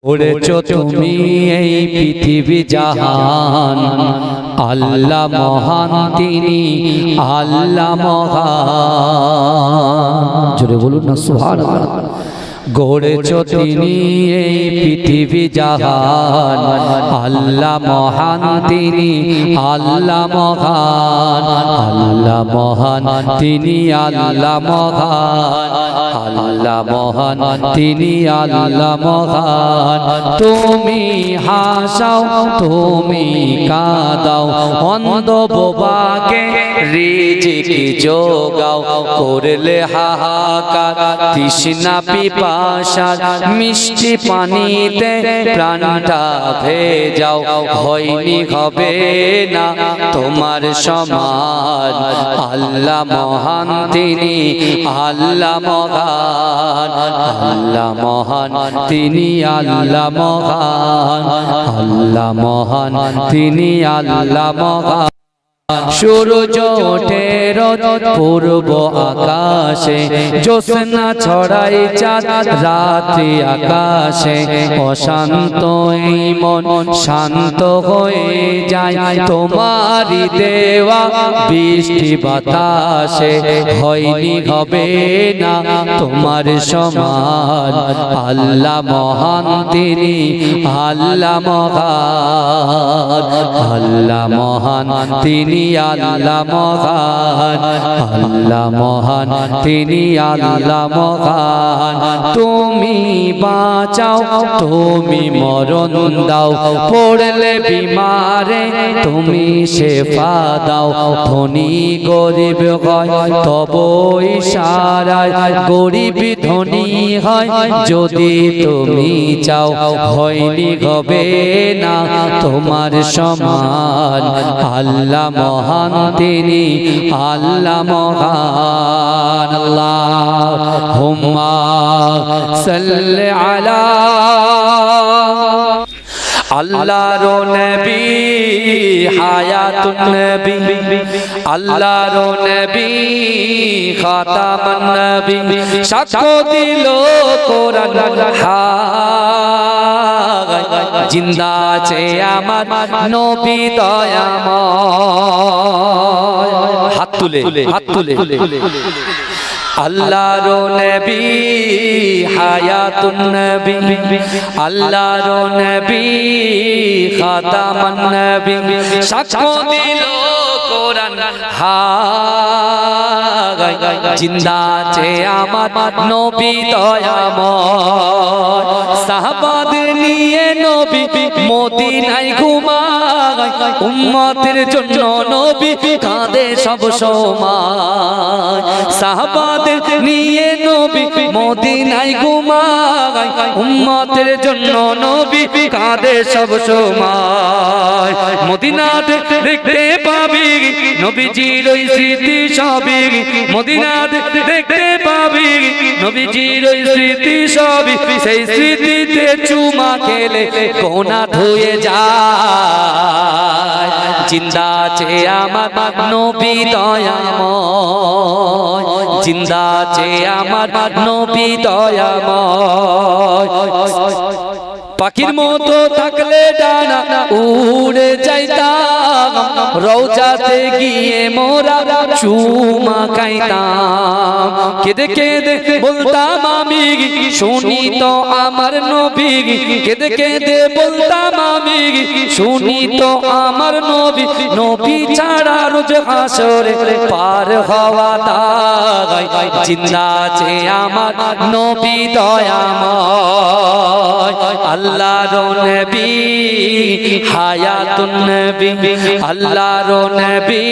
করেছো তুমি এই পৃথিবী জাহান, আল্লাহ মহান তিনি, আল্লাহ মহান। জোরে বলুন না সুবহানাল্লাহ। গড়েছো তিনি এই পৃথিবী জাহান, আল্লাহ মহান তিনি, আল্লাহ মহান, আল্লাহ মহান তিনি, আল্লাহ মহান, আল্লাহ মহান তিনি, আল্লাহ মহান। তুমি হাসাও তুমি কাঁদাও, অন্ধ বোবাকে রিজিক যোগাও, করলে হাহাকার তৃষ্ণা পিপাসা, মিষ্টি পানিতে প্রাণটা ভেজাও, হয়নি হবে না তোমার সমান, আল্লাহ মহান তিনি, আল্লাহ মহান, আল্লাহ মহান তিনি, আল্লাহ মহান, আল্লাহ মহান তিনি, আল্লাহ মহান। সূর্য ওঠে রোজ পূর্ব আকাশে, জ্যোৎস্না ছড়াই চাঁদ রাত্রি আকাশে, অশান্ত এই মন শান্ত হয়ে যায় তোমারই দেওয়া বৃষ্টি বাতাসে, হয়নি হবে না তোমার সমান, আল্লাহ মহান তিনি, আল্লাহ মহান, আল্লাহ মহান তিনি, আল্লাহ মহান, আল্লাহ মহান তিনি, আল্লাহ মহান। তুমি বাঁচাও তুমি মরণ দাও, পড়লে বিমারে তুমি শেফা দাও, ধনী গরিব হয় তব ইশারায়, গরিব ধনী হয় যদি তুমি চাও, হয়নি হবে না তোমার সমান, আল্লাহ মহান তিনি, আল্লাহ মহান। আল্লাহুম্মা সাল্লি আলা আল্লাহর নবী, হায়াতুন নবী, আল্লাহর নবী, খাতামুন নবী, সাক্ষ্য দিল কোরআন হায়, জিন্দা আছে আমার নবী দয়াময়। হাত তুলে, হাত তুলে। আল্লাহর নবী, হায়াতুন নবী, আল্লাহর নবী, খাতামুন নবী, সাক্ষ্য দিল কোরআন হায়, জিন্দা আছে আমার নবী দয়াময়। সাহাবাদের নিয়ে নবী মদিনায় ঘুমায়, উম্মতের জন্য নবী কাঁদে সব সময়। সাহাবাদের নিয়ে নবী মদিনায় ঘুমায়, উম্মতের জন্য নবী কাঁদে সব সময়। মদিনাতে দেখতে পাবি নবীজির ওই স্মৃতি সবই, মদিনাতে দেখতে পাবি নবীজির ওই স্মৃতি সবই, সেই স্মৃতিতে চুমা খেলে গোনা ধুয়ে যায়। জিন্দা আছে আমার নবী দয়াময়, জিন্দা আছে আমার নবী দয়াময়। পাখির মতো থাকলে ডানা উড়ে যাইতাম, রওজাতে গিয়ে মোরা চুমা খাইতাম, কেঁদে কেঁদে বলতাম আমি শুনি তো আমার নবী, কেঁদে কেঁদে বলতাম আমি শুনি তো আমার নবী, নবী ছাড়া রোজ হাসরে পার হওয়া দায়। জিন্দা আছে আমার নবী দয়াময়, আল্লাহর নবী, হায়াতুন নবী, আল্লাহর নবী,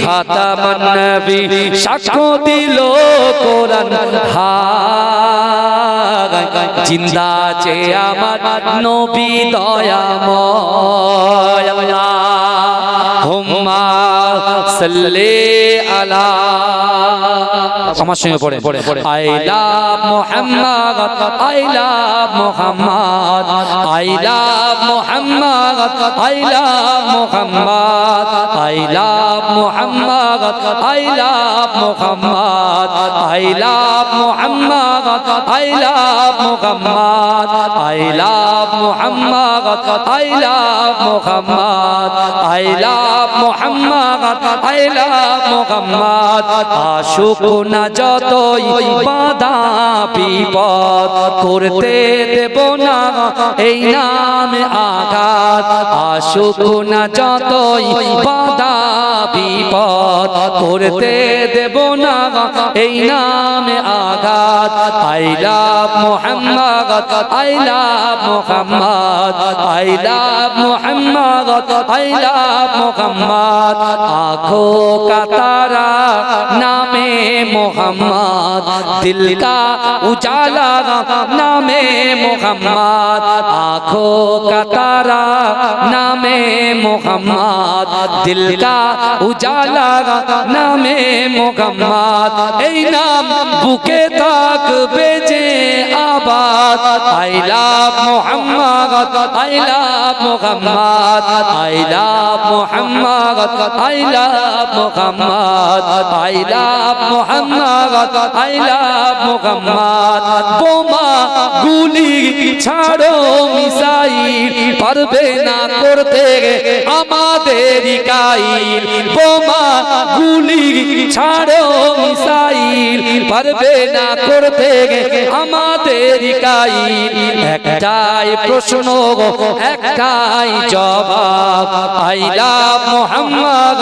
খাতামুন নবী, সাক্ষ্য দিল কোরআন হায়, জিন্দা আছে আমার নবী দয়াময়। আল্লাহুম্মা সাল্লি আলা আমার সঙ্গে পড়ে I love Muhammad I love Muhammad I love Muhammad I love Muhammad I love Muhammad I love Muhammad I love Muhammad I love Muhammad I love Muhammad I love Muhammad I love Muhammad I love Muhammad আশুক না যতই বাধা বিপদ করতে দেব না এই নামে আঘাত আশুক না যতই বাধা বিপদ করতে দেব না এই নামে আঘাত I love Muhammad I love Muhammad I love Muhammad I love Muhammad आँखों का तारा नामे मोहम्मद दिल का उजाला नामे मोहम्मद आँखों का तारा नामे मोहम्मद दिल का उजाला नामे मोहम्मद ऐ नाम बुके तक बेजे आबाद I love Mohammad I love Mohammad I love Mohammad I love Mohammad I love Mohammad I love Mohammad बोमा गुली छाड़ो मिसाइल পারবে না করতে আমাদের কাইল বোমা গুলি ছাড়ো মিসাইল পারবে না করতে আমাদের কাইল একটাই প্রশ্ন একটাই জবাব I love Muhammad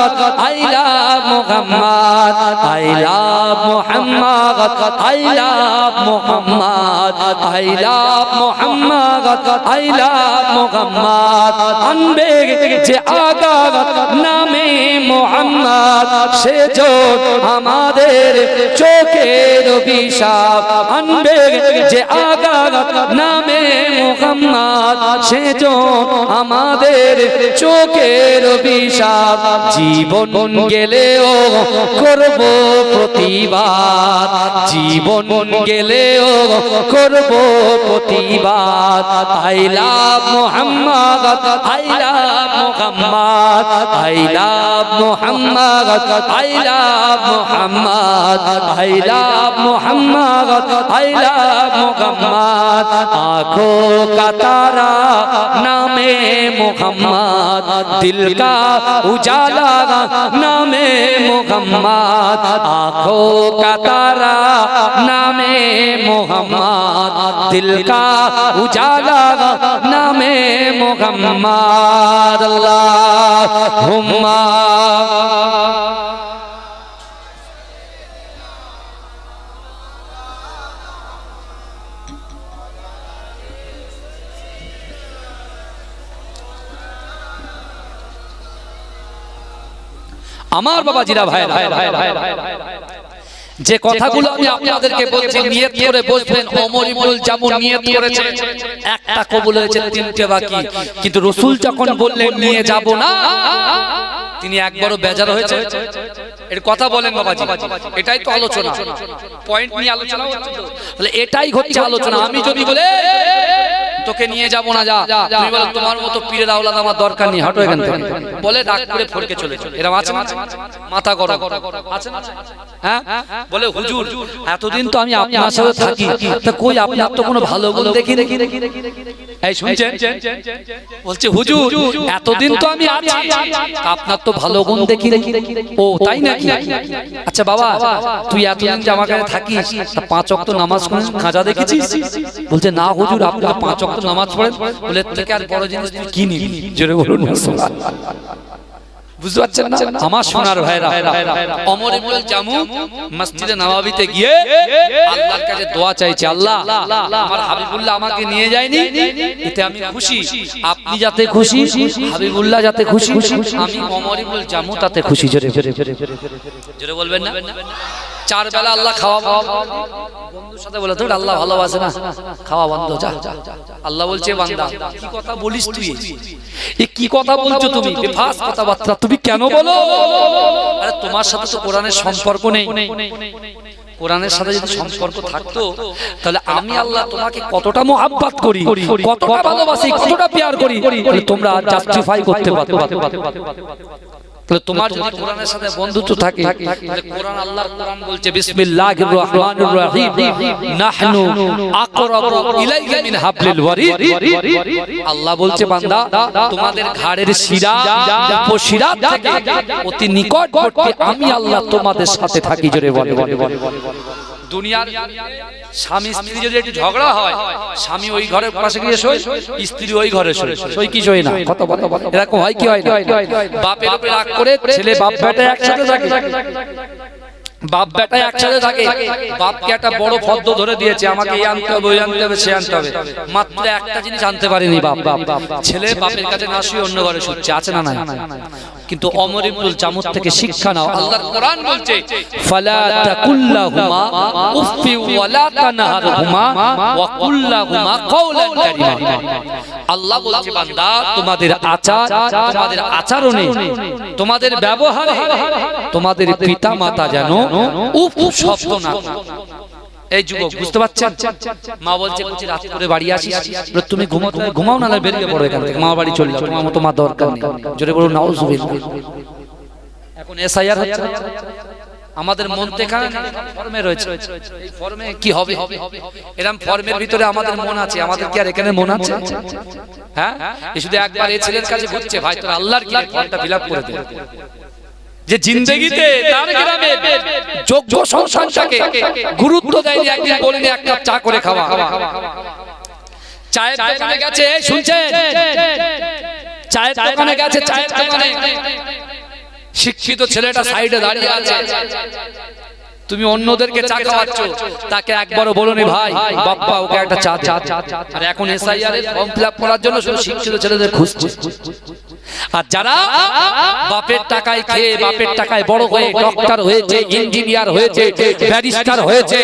I love Muhammad I love Muhammad I love Muhammad I love Muhammad I love Muhammad আনবে যে আগাত নামে মুহাম্মদ সে জোট আমাদের চোখের অভিশাপ আনবে যে আগাত নামে মুহাম্মদ সে জোট আমাদের চোখের অভিশাপ জীবন গেলেও করব প্রতিবাদ জীবন গেলেও করব প্রতিবাদ I love Muhammad I love Muhammad I love Muhammad I love Muhammad I love Muhammad I love Muhammad आँखों का तारा नामे मुहम्मद दिल का उजाला नामे मुहम्मद आँखों का तारा नामे मुहम्मद दिल का उजाला नामे मुहम्मद अल्लाहुम्मा আমার বাবাজিরা ভাই যে কথাগুলো আমি আপনাদেরকে বলছি নিয়ত করে বসবেন ওমর ইবনুল জামু নিয়ত করেছে একটা কবুল হয়েছে তিনটে বাকি কিন্তু রাসূল যখন বললেন নিয়ে যাব না তিনি একবারও বেজার হয়েছে এর কথা বলেন বাবাজি এটাই তো আলোচনা পয়েন্ট নিয়ে আলোচনা হচ্ছে তাহলে এটাই হচ্ছে আলোচনা আমি যদি বলে তোকে নিয়ে যাব না যা তুমি বলো তোমার মতো পীরের আওলাদ আমার দরকার নেই হটো এখান থেকে বলে ডাক করে ফড়কে চলে চলে এরকম আছে না মাথা গরম আছে না হ্যাঁ বলে হুজুর এতদিন তো আমি আপনার সাথে থাকি তা কই আপনার তো কোনো ভালো গুণ দেখি এই শুনছেন বলছে হুজুর এতদিন তো আমি আছি আপনার তো ভালো গুণ দেখি ও তাই নাকি আচ্ছা বাবা তুই এতদিন যে আমার কাছে থাকিস তা 5 ওয়াক্ত নামাজ খাজা দেখেছিস বলছে না হুজুর আপনি 5 ওয়াক্ত নামাজ পড়েন বলে থেকে আর বড় জিনিস তুই কি নিবি জোরে বলুন বুঝতে পারছেন না আমার সোনার ভাইরা ওমর ইবনুল জামু মসজিদে নববীতে গিয়ে আল্লাহর কাছে দোয়া চাইছে আল্লাহ আমার হাবিবুল্লাহ আমাকে নিয়ে যায়নি এতে আমি খুশি আপনি যাতে খুশি হাবিবুল্লাহ যাতে খুশি আমি ওমর ইবনুল জামু তাতে খুশি জোরে জোরে বলবেন না চার বেলা আল্লাহ খাওয়া বন্ধুর সাথে বলে তো আল্লাহ ভালোবাসে না, খাওয়া বন্ধ, যা। আল্লাহ বলছে বান্দা কি কথা বলিস তুই, এ কি কথা বলছো তুমি, বেফাস কথাবার্তা তুমি কেন বলো? আরে তোমার সাথে তো কোরআনের সম্পর্ক নেই। কোরআনের সাথে যদি সম্পর্ক থাকতো তাহলে আমি আল্লাহ তোমাকে কতটা মুহাব্বত করি, কতটা ভালোবাসি, কতটা প্যার করি, তোমরা জাস্টিফাই করতে পারতো। তাহলে তোমার যদি কোরআনের সাথে বন্ধুত্ব থাকে তাহলে কোরআন, আল্লাহর কোরআন বলছে বিসমিল্লাহির রহমানির রহিম নাহনু আকরাবু ইলাইকা মিন হাবলিল ওয়ারিদ। আল্লাহ বলছে বান্দা তোমাদের ঘাড়ের শিরা উপশিরা থেকে অতি নিকটবর্তী আমি আল্লাহ তোমাদের সাথে থাকি। জোরে বলে। দুনিয়ার স্বামী স্ত্রী যদি একটু ঝগড়া হয়, স্বামী ওই ঘরের পাশে গিয়ে শোয়, স্ত্রী ওই ঘরে শোয়, শোয় কি শোয় না? কথা বলে এরকম হয় কি হয় না? বাপের উপরে রাগ করে ছেলে বাপ বেটা একসাথে থাকে, বাপ বেটা একসাথে থাকে, বাপকে একটা বড় ফদ্দ ধরে দিয়েছে, আমাকে এই আনতে হবে, ওই আনতে হবে, সে আনতে হবে, মাত্র একটা জিনিস আনতে পারেনি বাপ। ছেলে বাপের কাছে না শুয়ে অন্য ঘরে শুচ্ছে, আছে না নাই? কিন্তু ওমর ইবনুল জামুদ থেকে শিক্ষা নাও। আল্লাহর কোরআন বলছে ফালা তাকুল্লাহুমা উফি ওয়ালা তানহারহুমা ওয়া কুল্লাহুমা কাওলান কারীমা। আল্লাহ বলছে বান্দা তোমাদের আচার, তোমাদের আচরণে, তোমাদের ব্যবহারে তোমাদের পিতা মাতা যেন উফ শব্দ না। এই যুবক বুঝতে পারছেন? মা বলছে কুচি রাত করে বাড়ি আসিস, তুমি ঘুমাও না, বেরিয়ে পড়ো এখান থেকে, মা বাড়ি চলে যাও, তোমার মতো মা দরকার নেই। জোরে বলুন নাউজুবিল্লাহ। এখন এসআইআর হচ্ছে, আমাদের মন থেকে ফর্মে রয়েছে, এই ফর্মে কি হবে? এরকম ফর্মের ভিতরে আমাদের মন আছে, আমাদের কি আর এখানে মন আছে? হ্যাঁ, শুধু একবার এই ছেলের কাছে ঘুরছে, ভাই তোর আল্লাহর কি ফর্মটা ফিলআপ করে দে। যে জিন্দেগিতে তার গ্রামে যোগ্য সংসারটাকে গুরুত্ব দেয়নি, একদিন বলেনি এক কাপ চা করে খাওয়া। চায়ের দোকানে গেছে, শুনছেন? চায়ের দোকানে গেছে, চায়ের দোকানে শিক্ষিত ছেলেটা সাইডে দাঁড়িয়ে আছে, তুমি অন্যদেরকে চা খাওয়াচ্ছ, তাকে একবারও বলোনি ভাই বাপ্পা ওকে একটা চা। আর এখন এসআইআর এর ফর্ম ফিলআপ করার জন্য শুধু শিক্ষিত ছেলেদের খুঁজছে। আর যারা বাপের টাকায় খেয়ে, বাপের টাকায় বড় হয়ে ডক্টর হয়েছে, ইঞ্জিনিয়ার হয়েছে, ব্যারিস্টার হয়েছে,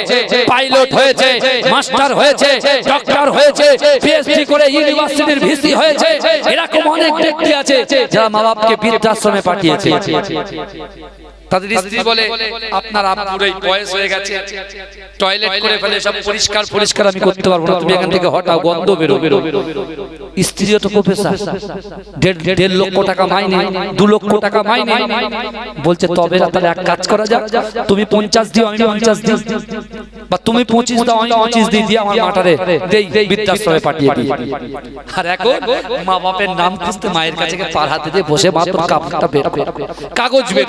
পাইলট হয়েছে, মাস্টার হয়েছে, ডক্টর হয়েছে, পিএইচডি করে ইউনিভার্সিটির ভিসি হয়েছে, এরকম অনেক ব্যক্তি আছে যারা মা বাপকে বৃদ্ধাশ্রমে পাঠিয়েছে। তাদের স্ত্রী বলে আপনার আব্বুর এই বয়স হয়ে গেছে, টয়লেট করে ফেলে, সব পরিষ্কার আমি করতে পারবো না, তুমি এখান থেকে হটাও, গন্ধ বেরো। স্ত্রীও তো প্রফেসর, 1.5 লক্ষ টাকা মাইনে, 2 লক্ষ টাকা মাইনে, বলছে তবে তাহলে এক কাজ করা যাক, তুমি 50 দিও, আমি 50 দিই, বা তুমি 25 দাও, আমি 25 দিই, দিয়ে আমার মাটারে দেই বৃদ্ধাশ্রমে পাঠিয়ে দিই। আর এখন মা বাপের নাম খুঁজতে মায়ের কাছে পার হাতে দিয়ে বসে মাত্র কাপড়টা বের করে, কাগজ বের।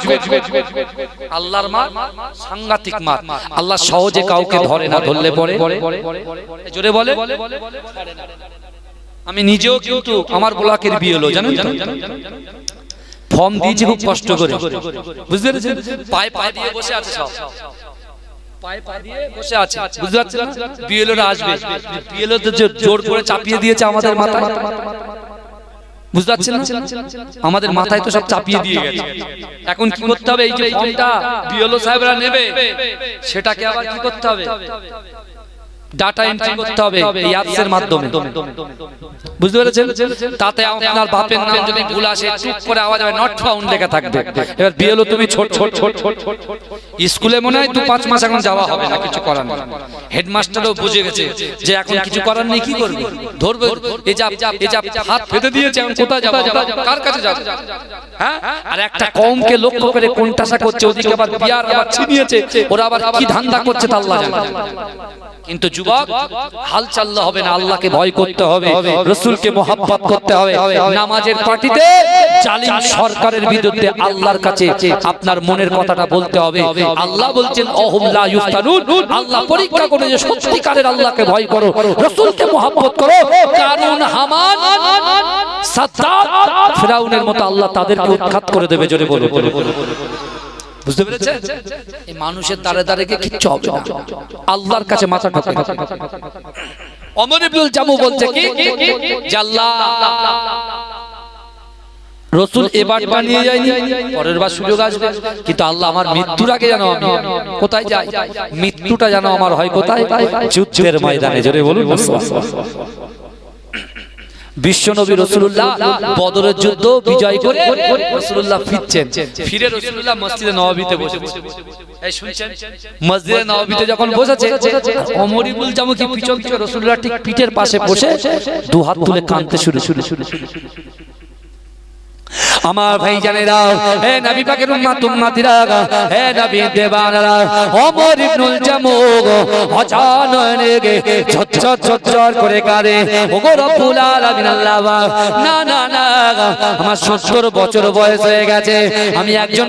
আল্লাহর মা সাংঘাতিক মা, আল্লাহ সহজে কাউকে ধরে না, ধরলে পরে জোরে বলে। আমি নিজেও কিন্তু আমার ব্লকের বিয়ে হলো, জানেন, ফর্ম দিয়েছি খুব কষ্ট করে, বুঝতে পেরেছেন? পায়ে পা দিয়ে বসে আছে, সব পায়ে পা দিয়ে বসে আছে, বুঝতে পারছেন? বিএলওরা আসবে, বিএলও জোর করে চাপিয়ে দিয়েছে আমাদের মাথায়, বুঝতে পারছেন না? আমাদের মাথায় তো সব চাপিয়ে দিয়ে গেছে। এখন কি করতে হবে? এই যে ফর্মটা বিএলও সাহেবরা নেবে, সেটাকে আবার কি করতে হবে? ডাটা এন্ট্রি করতে হবে এই অ্যাপসের মাধ্যমে, বুঝতে পেরেছেন? তাতে আপনার বাপের নাম যদি ভুল আসে, চুপ করে আওয়াজ হবে নট ফাউন্ড লেখা থাকবে। এবার বিএলও তুমি ছোট স্কুলে মনে হয় 2-5 মাস এখন যাওয়া হবে না, কিছু করার নেই। হেডমাস্টারও বুঝে গেছে যে এখন কিছু করার নেই, কি করবে? ধরবে, এই যা হাত পেতে দিয়েছে, এখন কোথায় যাবে, কার কাছে যাবে? হ্যাঁ, আর একটা কওমকে লক্ষ্য করে কোনটাসা করছে, ওদিকে আবার বিয়ার আবার ছিনিয়েছে, ওরা আবার কি ধান্দা করছে তা আল্লাহ জানে। কিন্তু যুবক হাল চাললে হবে না, আল্লাহকে ভয় করতে হবে, রাসূলকে মহব্বত করতে হবে। নামাজের পার্টিতে জালিম সরকারের বিরুদ্ধে আল্লাহর কাছে আপনার মনের কথাটা বলতে হবে। আল্লাহ বলছেন অহুম লা ইফতানুন, আল্লাহ পরীক্ষা করে যে সত্যিকারের আল্লাহকে ভয় করো, রাসূলকে মহব্বত করো। কারণ হামান, সাদ্দাত, ফিরাউনের মতো আল্লাহ তাদেরকে উৎখাত করে দেবে। জোরে বলো, বুঝতে পেরেছেন? এই মানুষের দাঁড়ে দাঁড়ে কিচ্ছু হবে না, আল্লাহর কাছে মাথা ঠকে। ওমর ইবনুল জামু বলছে কি যে আল্লাহ রসুল এবারটা নিয়ে যায়নি, পরের বার সুযোগ আসবে, কিন্তু আল্লাহ আমার মৃত্যুর আগে যেন আমি কোথায় যাই, মৃত্যুটা যেন আমার হয় কোথায়, যুদ্ধের ময়দানে। জোরে বলুন। বিশ্বনবী রাসূলুল্লাহ বদরের যুদ্ধ বিজয় করে রাসূলুল্লাহ ফিরছেন, ফিরে রাসূলুল্লাহ মসজিদে নববীতে বসেছেন। এই শুনছেন, মসজিদে নববীতে যখন বসেছে, ওমর ইবনুল জামু কি পিছন থেকে রাসূলুল্লাহ ঠিক পিঠের পাশে বসে দু হাত তুলে কাঁদতে শুরু। আমার ভাই জানেরা, হে নবী পাকের উম্মতিরা, হে নবী দেবানারা, ওমর ইবনুল জামু অচানক ঝরঝর করে কাঁদে। ওগো রব্বুল আলামিন আল্লাহ, না না না, আমার 70 বছর বয়স হয়ে গেছে, আমি একজন